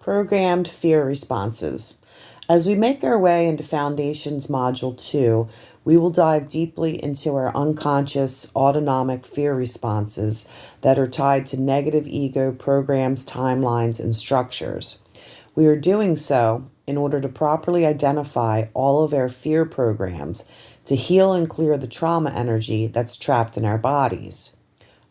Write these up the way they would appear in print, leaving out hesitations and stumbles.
Programmed fear responses. As we make our way into Foundations Module 2, we will dive deeply into our unconscious autonomic fear responses that are tied to negative ego programs, timelines, and structures. We are doing so in order to properly identify all of our fear programs to heal and clear the trauma energy that's trapped in our bodies.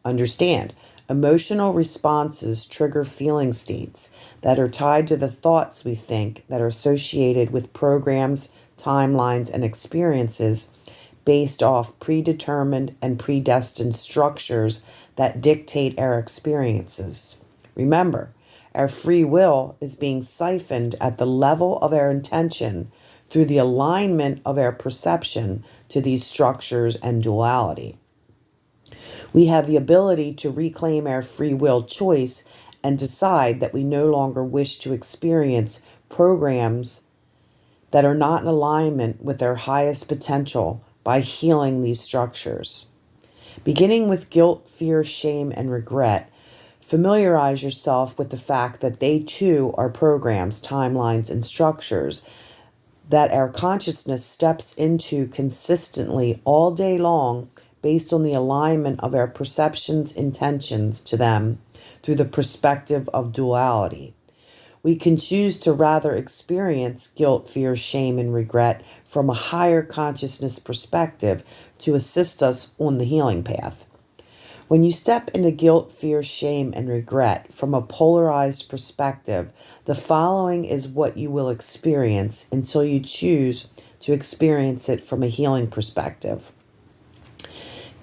Understand, emotional responses trigger feeling states that are tied to the thoughts we think that are associated with programs, timelines, and experiences based off predetermined and predestined structures that dictate our experiences. Remember, our free will is being siphoned at the level of our intention through the alignment of our perception to these structures and duality. We have the ability to reclaim our free will choice and decide that we no longer wish to experience programs that are not in alignment with our highest potential by healing these structures. Beginning with guilt, fear, shame, and regret, familiarize yourself with the fact that they too are programs, timelines, and structures that our consciousness steps into consistently all day long based on the alignment of our perceptions, intentions to them through the perspective of duality. We can choose to rather experience guilt, fear, shame, and regret from a higher consciousness perspective to assist us on the healing path. When you step into guilt, fear, shame, and regret from a polarized perspective, the following is what you will experience until you choose to experience it from a healing perspective.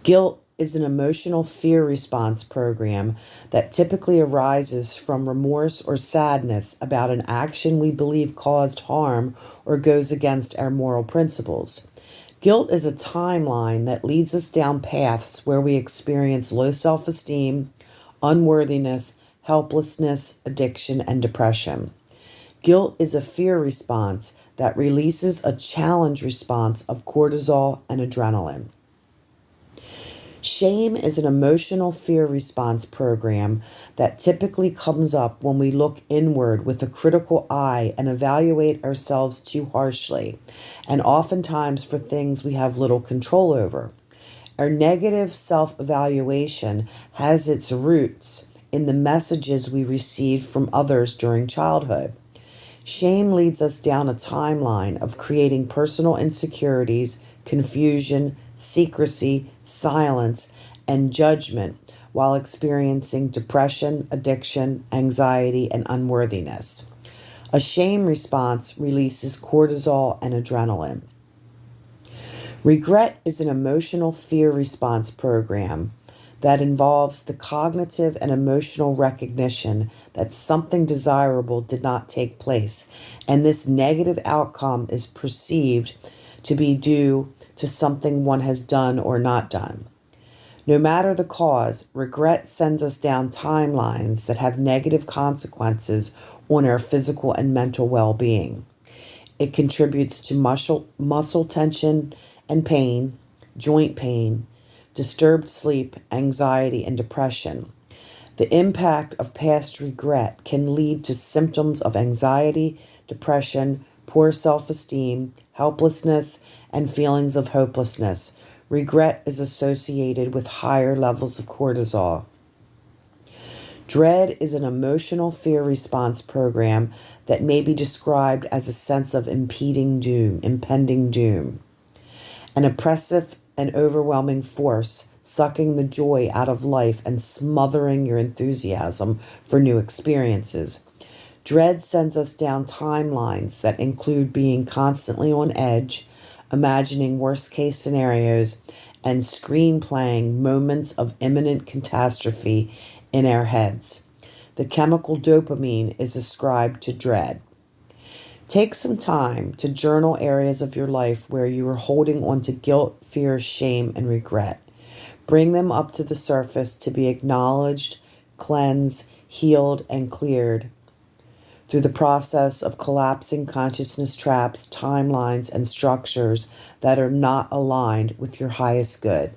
Guilt is an emotional fear response program that typically arises from remorse or sadness about an action we believe caused harm or goes against our moral principles. Guilt is a timeline that leads us down paths where we experience low self-esteem, unworthiness, helplessness, addiction, and depression. Guilt is a fear response that releases a challenge response of cortisol and adrenaline. Shame is an emotional fear response program that typically comes up when we look inward with a critical eye and evaluate ourselves too harshly, and oftentimes for things we have little control over. Our negative self-evaluation has its roots in the messages we received from others during childhood. Shame leads us down a timeline of creating personal insecurities, confusion, secrecy, silence, and judgment while experiencing depression, addiction, anxiety, and unworthiness. A shame response releases cortisol and adrenaline. Regret is an emotional fear response program that involves the cognitive and emotional recognition that something desirable did not take place, and this negative outcome is perceived to be due to something one has done or not done. No matter the cause, regret sends us down timelines that have negative consequences on our physical and mental well-being. It contributes to muscle tension and pain, joint pain, disturbed sleep, anxiety, and depression. The impact of past regret can lead to symptoms of anxiety, depression, poor self-esteem, helplessness, and feelings of hopelessness. Regret is associated with higher levels of cortisol. Dread is an emotional fear response program that may be described as a sense of impending doom, an oppressive and overwhelming force sucking the joy out of life and smothering your enthusiasm for new experiences. Dread sends us down timelines that include being constantly on edge, imagining worst-case scenarios, and screenplaying moments of imminent catastrophe in our heads. The chemical dopamine is ascribed to dread. Take some time to journal areas of your life where you are holding on to guilt, fear, shame, and regret. Bring them up to the surface to be acknowledged, cleansed, healed, and cleared through the process of collapsing consciousness traps, timelines, and structures that are not aligned with your highest good.